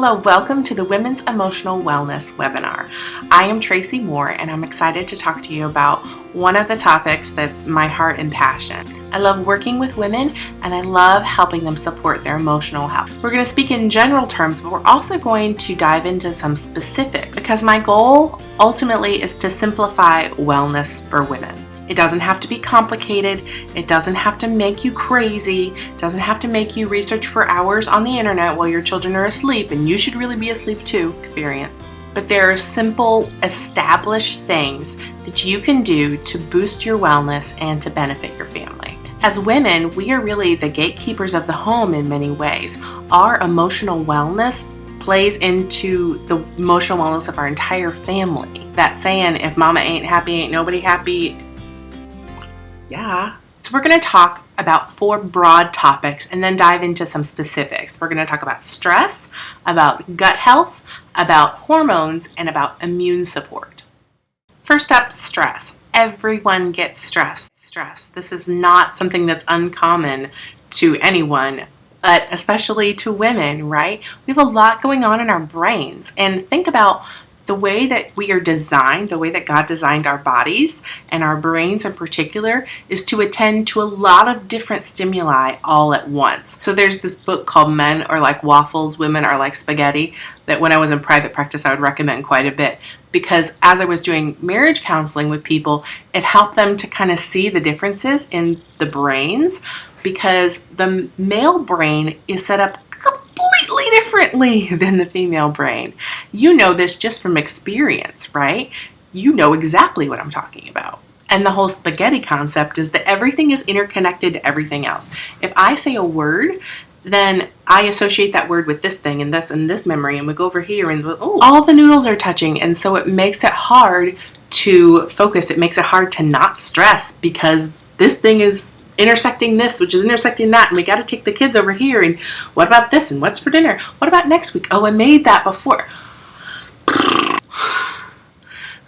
Hello, welcome to the Women's Emotional Wellness webinar. I am Tracy Moore and I'm excited to talk to you about one of the topics that's my heart and passion. I love working with women and I love helping them support their emotional health. We're going to speak in general terms, but we're also going to dive into some specific because my goal ultimately is to simplify wellness for women. It doesn't have to be complicated. It doesn't have to make you crazy. It doesn't have to make you research for hours on the internet while your children are asleep and you should really be asleep too experience. But there are simple, established things that you can do to boost your wellness and to benefit your family. As women, we are really the gatekeepers of the home in many ways. Our emotional wellness plays into the emotional wellness of our entire family. That saying, if mama ain't happy, ain't nobody happy. Yeah. So we're going to talk about 4 broad topics and then dive into some specifics. We're going to talk about stress, about gut health, about hormones, and about immune support. First up, stress. Everyone gets stress. This is not something that's uncommon to anyone, but especially to women, right? We have a lot going on in our brains. And think about the way that we are designed, the way that God designed our bodies and our brains in particular is to attend to a lot of different stimuli all at once. So there's this book called Men Are Like Waffles, Women Are Like Spaghetti that when I was in private practice I would recommend quite a bit because as I was doing marriage counseling with people, it helped them to kind of see the differences in the brains because the male brain is set up completely differently than the female brain. You know this just from experience, right? You know exactly what I'm talking about. And the whole spaghetti concept is that everything is interconnected to everything else. If I say a word, then I associate that word with this thing and this memory, and we go over here and all the noodles are touching, and so it makes it hard to focus. It makes it hard to not stress because this thing is intersecting this, which is intersecting that, and we got to take the kids over here, and what about this, and what's for dinner? What about next week? Oh, I made that before.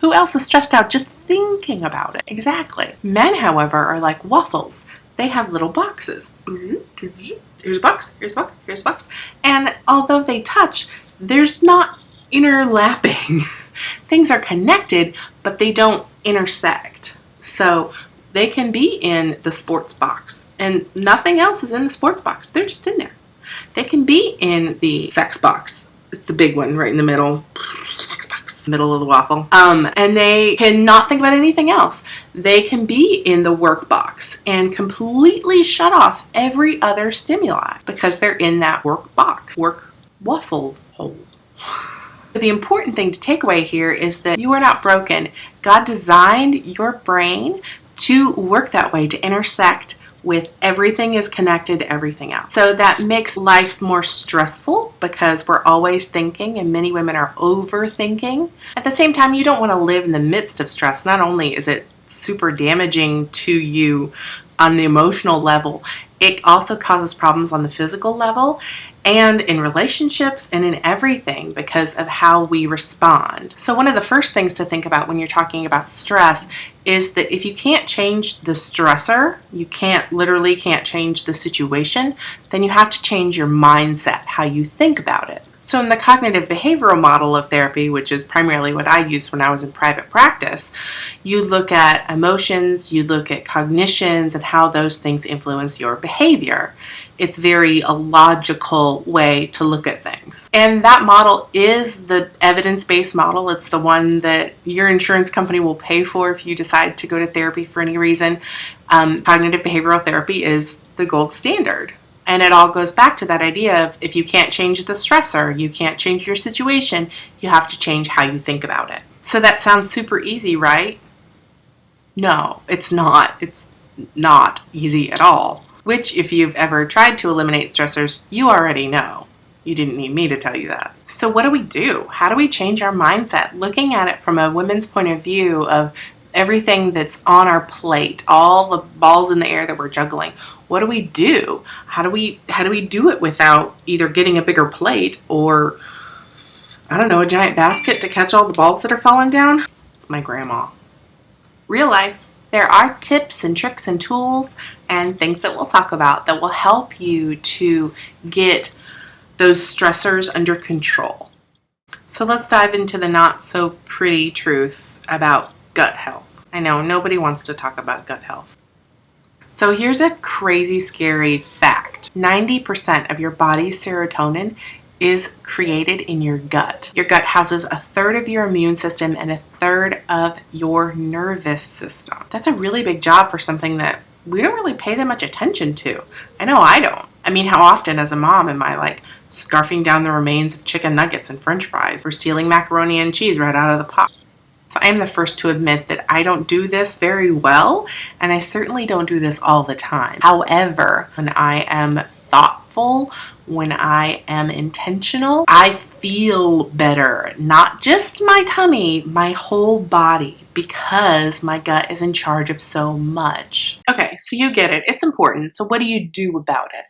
Who else is stressed out just thinking about it? Exactly. Men, however, are like waffles. They have little boxes. Here's a box, here's a box, here's a box. And although they touch, there's not interlapping. Things are connected, but they don't intersect. So they can be in the sports box and nothing else is in the sports box. They're just in there. They can be in the sex box. It's the big one right in the middle. Sex box. Middle of the waffle. And they cannot think about anything else. They can be in the work box and completely shut off every other stimuli because they're in that work box. Work waffle hole. The important thing to take away here is that you are not broken. God designed your brain to work that way, to intersect with everything is connected to everything else. So that makes life more stressful because we're always thinking and many women are overthinking. At the same time, you don't want to live in the midst of stress. Not only is it super damaging to you on the emotional level, it also causes problems on the physical level and in relationships and in everything because of how we respond. So one of the first things to think about when you're talking about stress is that if you can't change the stressor, you literally can't change the situation, then you have to change your mindset, how you think about it. So in the cognitive behavioral model of therapy, which is primarily what I used when I was in private practice, you look at emotions, you look at cognitions and how those things influence your behavior. It's very a logical way to look at things. And that model is the evidence-based model. It's the one that your insurance company will pay for if you decide to go to therapy for any reason. Cognitive behavioral therapy is the gold standard. And it all goes back to that idea of if you can't change the stressor, you can't change your situation, you have to change how you think about it. So that sounds super easy, right? No, it's not. It's not easy at all. Which, if you've ever tried to eliminate stressors, you already know. You didn't need me to tell you that. So what do we do? How do we change our mindset? Looking at it from a woman's point of view of everything that's on our plate, all the balls in the air that we're juggling. What do we do? How do we do it without either getting a bigger plate or, I don't know, a giant basket to catch all the balls that are falling down? It's my grandma. Real life. There are tips and tricks and tools and things that we'll talk about that will help you to get those stressors under control. So let's dive into the not so pretty truth about gut health. I know nobody wants to talk about gut health. So here's a crazy, scary fact. 90% of your body's serotonin is created in your gut. Your gut houses a third of your immune system and a third of your nervous system. That's a really big job for something that we don't really pay that much attention to. I know I don't. I mean, how often as a mom am I like scarfing down the remains of chicken nuggets and french fries or stealing macaroni and cheese right out of the pot? So I am the first to admit that I don't do this very well, and I certainly don't do this all the time. However, when I am thoughtful, when I am intentional, I feel better. Not just my tummy, my whole body, because my gut is in charge of so much. Okay, so you get it. It's important. So what do you do about it?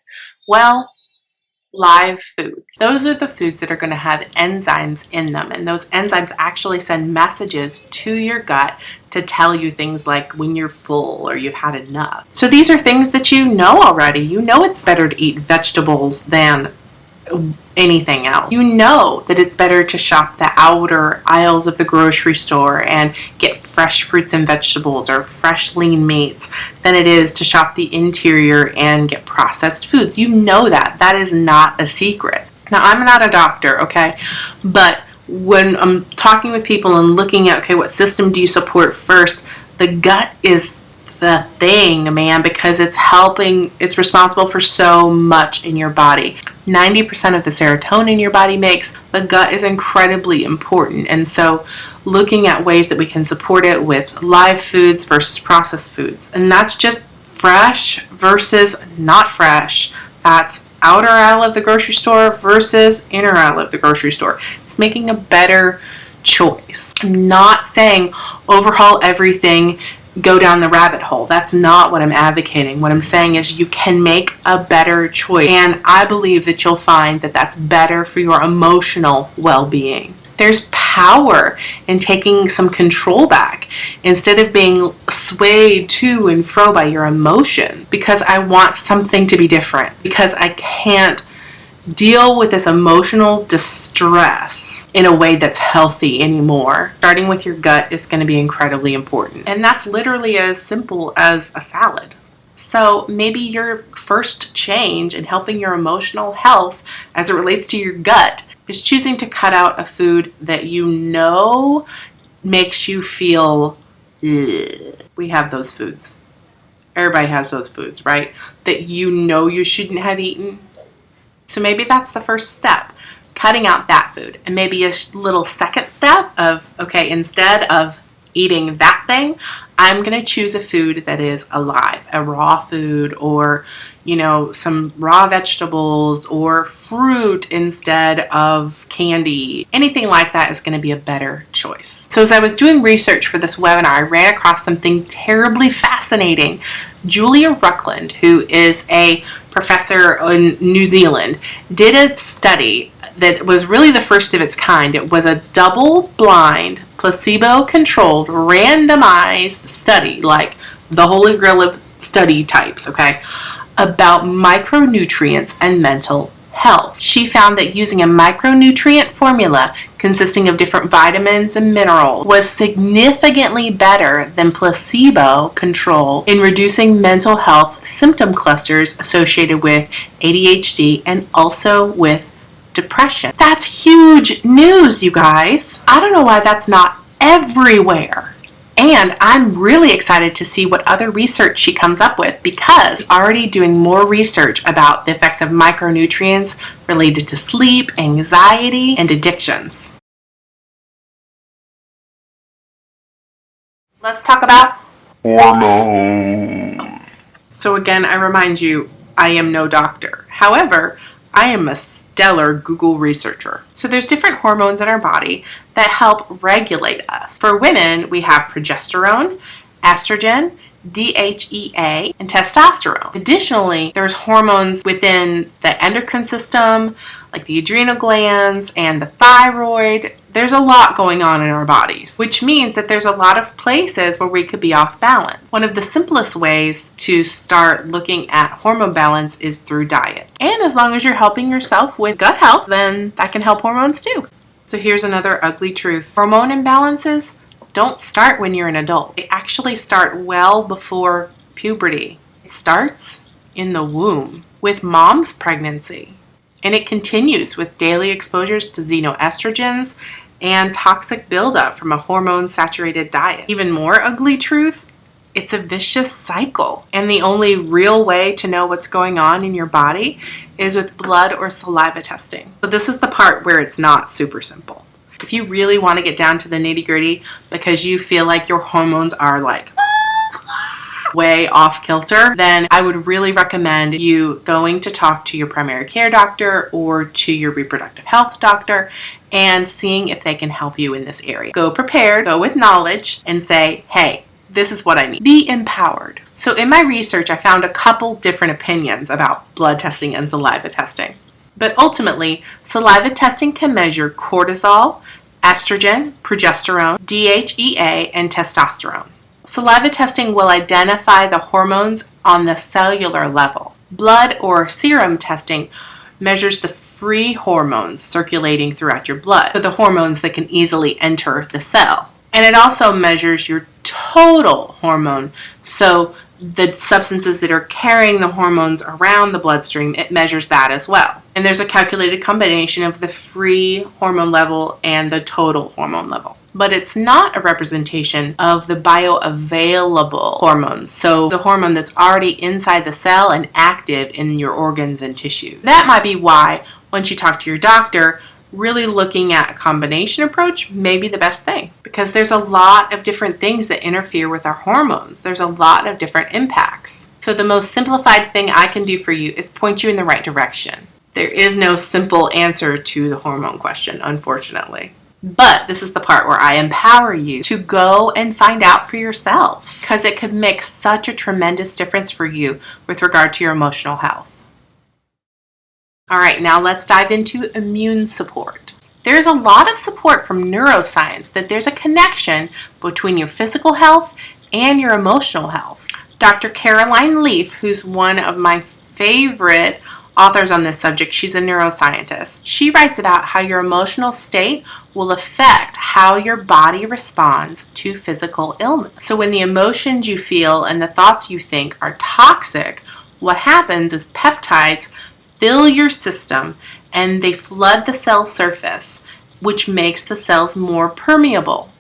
Well, live foods. Those are the foods that are going to have enzymes in them, and those enzymes actually send messages to your gut to tell you things like when you're full or you've had enough. So these are things that you know already. You know it's better to eat vegetables than anything else. You know that it's better to shop the outer aisles of the grocery store and get fresh fruits and vegetables or fresh lean meats than it is to shop the interior and get processed foods. You know that. That is not a secret. Now, I'm not a doctor, okay? But when I'm talking with people and looking at, okay, what system do you support first? The gut is the thing, man, because it's responsible for so much in your body. 90% of the serotonin your body makes, the gut is incredibly important. And so looking at ways that we can support it with live foods versus processed foods. And that's just fresh versus not fresh. That's outer aisle of the grocery store versus inner aisle of the grocery store. It's making a better choice. I'm not saying overhaul everything, go down the rabbit hole. That's not what I'm advocating. What I'm saying is you can make a better choice. And I believe that you'll find that that's better for your emotional well-being. There's power in taking some control back instead of being swayed to and fro by your emotion, because I want something to be different, because I can't deal with this emotional distress in a way that's healthy anymore. Starting with your gut is going to be incredibly important. And that's literally as simple as a salad. So maybe your first change in helping your emotional health as it relates to your gut is choosing to cut out a food that you know makes you feel ugh. We have those foods. Everybody has those foods, right? That you know you shouldn't have eaten. So maybe that's the first step, cutting out that food. And maybe a little second step of, okay, instead of eating that thing, I'm going to choose a food that is alive, a raw food, or, some raw vegetables or fruit instead of candy. Anything like that is going to be a better choice. So as I was doing research for this webinar, I ran across something terribly fascinating. Julia Ruckland, who is a professor in New Zealand, did a study that was really the first of its kind. It was a double-blind, placebo-controlled, randomized study, like the Holy Grail of study types, okay, about micronutrients and mental health. She found that using a micronutrient formula consisting of different vitamins and minerals was significantly better than placebo control in reducing mental health symptom clusters associated with ADHD and also with depression. That's huge news, you guys. I don't know why that's not everywhere. And I'm really excited to see what other research she comes up with, because she's already doing more research about the effects of micronutrients related to sleep, anxiety, and addictions. Let's talk about hormones. So again, I remind you, I am no doctor. However, I am a stellar Google researcher. So there's different hormones in our body that help regulate us. For women, we have progesterone, estrogen, DHEA, and testosterone. Additionally, there's hormones within the endocrine system, like the adrenal glands and the thyroid, There's a lot going on in our bodies, which means that there's a lot of places where we could be off balance. One of the simplest ways to start looking at hormone balance is through diet. And as long as you're helping yourself with gut health, then that can help hormones too. So here's another ugly truth. Hormone imbalances don't start when you're an adult. They actually start well before puberty. It starts in the womb with mom's pregnancy. And it continues with daily exposures to xenoestrogens and toxic buildup from a hormone-saturated diet. Even more ugly truth, it's a vicious cycle. And the only real way to know what's going on in your body is with blood or saliva testing. So this is the part where it's not super simple. If you really want to get down to the nitty-gritty because you feel like your hormones are like way off kilter, then I would really recommend you going to talk to your primary care doctor or to your reproductive health doctor and seeing if they can help you in this area. Go prepared, go with knowledge, and say, hey, this is what I need. Be empowered. So in my research, I found a couple different opinions about blood testing and saliva testing. But ultimately, saliva testing can measure cortisol, estrogen, progesterone, DHEA, and testosterone. Saliva testing will identify the hormones on the cellular level. Blood or serum testing measures the free hormones circulating throughout your blood, so the hormones that can easily enter the cell. And it also measures your total hormone, so the substances that are carrying the hormones around the bloodstream, it measures that as well. And there's a calculated combination of the free hormone level and the total hormone level. But it's not a representation of the bioavailable hormones, so the hormone that's already inside the cell and active in your organs and tissue. That might be why, once you talk to your doctor, really looking at a combination approach may be the best thing, because there's a lot of different things that interfere with our hormones. There's a lot of different impacts. So the most simplified thing I can do for you is point you in the right direction. There is no simple answer to the hormone question, unfortunately. But this is the part where I empower you to go and find out for yourself, because it could make such a tremendous difference for you with regard to your emotional health. All right, now let's dive into immune support. There's a lot of support from neuroscience that there's a connection between your physical health and your emotional health. Dr. Caroline Leaf, who's one of my favorite authors on this subject, she's a neuroscientist. She writes about how your emotional state will affect how your body responds to physical illness. So when the emotions you feel and the thoughts you think are toxic, what happens is peptides fill your system and they flood the cell surface, which makes the cells more permeable.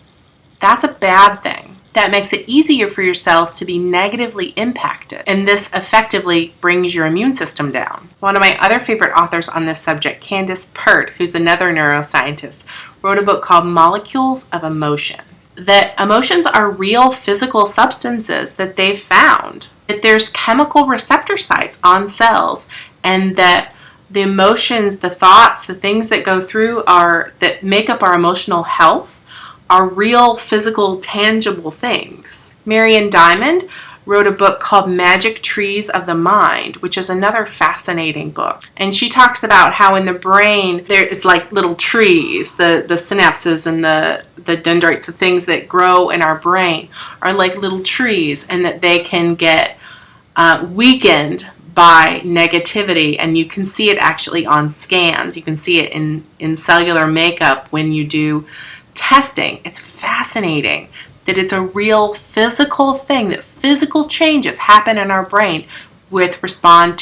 That's a bad thing. That makes it easier for your cells to be negatively impacted, and this effectively brings your immune system down. One of my other favorite authors on this subject, Candace Pert, who's another neuroscientist, wrote a book called Molecules of Emotion. That emotions are real physical substances that they've found, that there's chemical receptor sites on cells, and that the emotions, the thoughts, the things that go through that make up our emotional health are real physical, tangible things. Marian Diamond wrote a book called Magic Trees of the Mind, which is another fascinating book. And she talks about how in the brain there is like little trees, the synapses and the dendrites, the things that grow in our brain are like little trees, and that they can get weakened by negativity, and you can see it actually on scans. You can see it in cellular makeup when you do testing. It's fascinating that it's a real physical thing, that physical changes happen in our brain with responding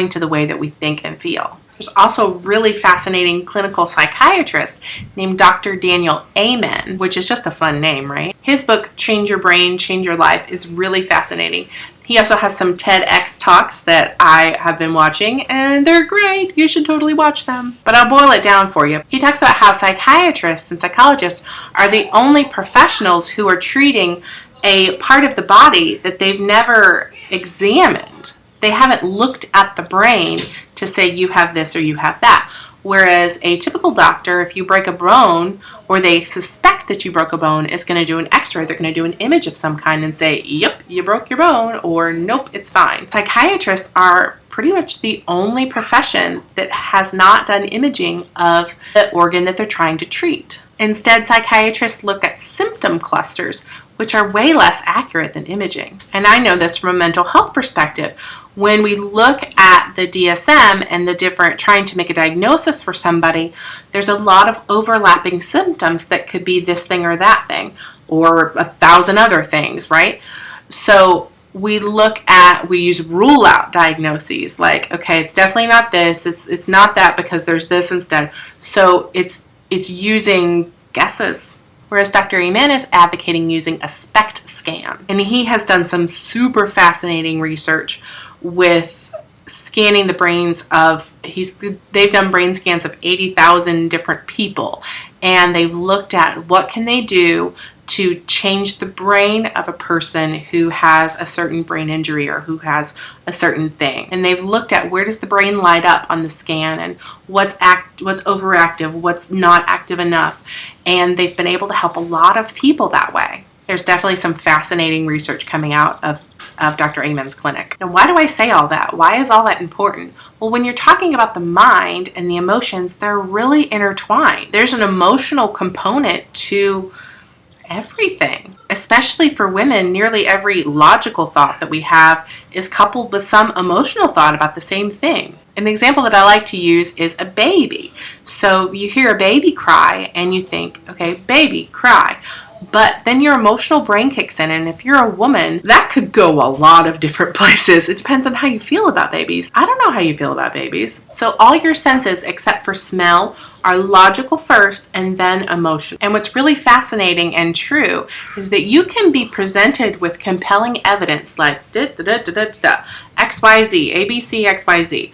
to the way that we think and feel. There's also a really fascinating clinical psychiatrist named Dr. Daniel Amen, which is just a fun name, right? His book, Change Your Brain, Change Your Life, is really fascinating. He also has some TEDx talks that I have been watching, and they're great. You should totally watch them. But I'll boil it down for you. He talks about how psychiatrists and psychologists are the only professionals who are treating a part of the body that they've never examined. They haven't looked at the brain to say you have this or you have that. Whereas a typical doctor, if you break a bone or they suspect that you broke a bone, is going to do an x-ray. They're going to do an image of some kind and say, yep, you broke your bone, or nope, it's fine. Psychiatrists are pretty much the only profession that has not done imaging of the organ that they're trying to treat. Instead, psychiatrists look at symptom clusters, which are way less accurate than imaging. And I know this from a mental health perspective. When we look at the DSM and the different, trying to make a diagnosis for somebody, there's a lot of overlapping symptoms that could be this thing or that thing, or 1,000 other things, right? So we use rule out diagnoses, like, okay, it's definitely not this, it's not that because there's this instead. So it's using guesses. Whereas Dr. Amen is advocating using a SPECT scan. And he has done some super fascinating research with scanning the brains of, they've done brain scans of 80,000 different people. And they've looked at what can they do to change the brain of a person who has a certain brain injury or who has a certain thing. And they've looked at where does the brain light up on the scan and what's overactive, what's not active enough. And they've been able to help a lot of people that way. There's definitely some fascinating research coming out of Dr. Amen's clinic. Now, why do I say all that? Why is all that important? Well, when you're talking about the mind and the emotions, they're really intertwined. There's an emotional component to everything. Especially for women, nearly every logical thought that we have is coupled with some emotional thought about the same thing. An example that I like to use is a baby. So you hear a baby cry and you think, okay, baby, cry. But then your emotional brain kicks in, and if you're a woman, that could go a lot of different places. It depends on how you feel about babies. I don't know how you feel about babies. So all your senses, except for smell, are logical first and then emotional. And what's really fascinating and true is that you can be presented with compelling evidence like XYZ, ABC, XYZ,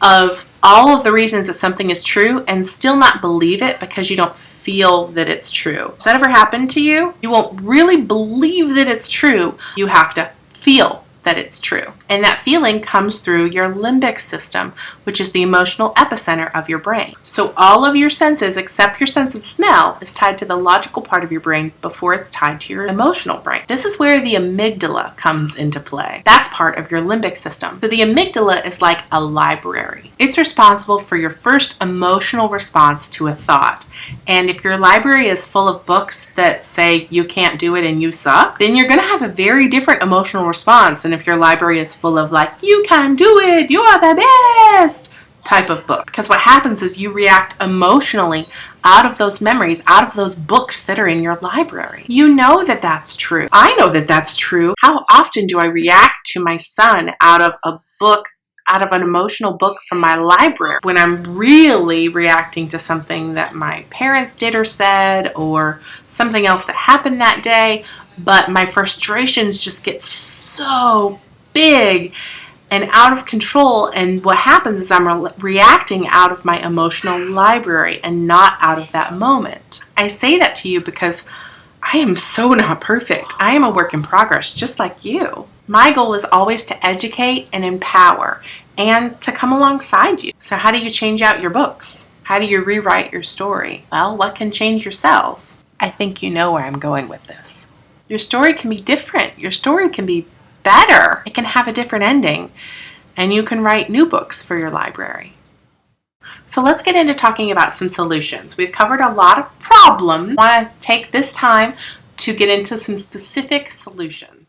of all of the reasons that something is true and still not believe it because you don't feel that it's true. Has that ever happened to you? You won't really believe that it's true. You have to feel that it's true. And that feeling comes through your limbic system, which is the emotional epicenter of your brain. So all of your senses, except your sense of smell, is tied to the logical part of your brain before it's tied to your emotional brain. This is where the amygdala comes into play. That's part of your limbic system. So the amygdala is like a library. It's responsible for your first emotional response to a thought. And if your library is full of books that say you can't do it and you suck, then you're going to have a very different emotional response than if your library is full of like, you can do it, you are the best type of book. Because what happens is you react emotionally out of those memories, out of those books that are in your library. You know that that's true. I know that that's true. How often do I react to my son out of a book, out of an emotional book from my library, when I'm really reacting to something that my parents did or said, or something else that happened that day, but my frustrations just get so big and out of control, and what happens is I'm reacting out of my emotional library and not out of that moment. I say that to you because I am so not perfect. I am a work in progress, just like you. My goal is always to educate and empower and to come alongside you. So how do you change out your books? How do you rewrite your story? Well, what can change your cells? I think you know where I'm going with this. Your story can be different. Your story can be better. It can have a different ending, and you can write new books for your library. So let's get into talking about some solutions. We've covered a lot of problems. I want to take this time to get into some specific solutions.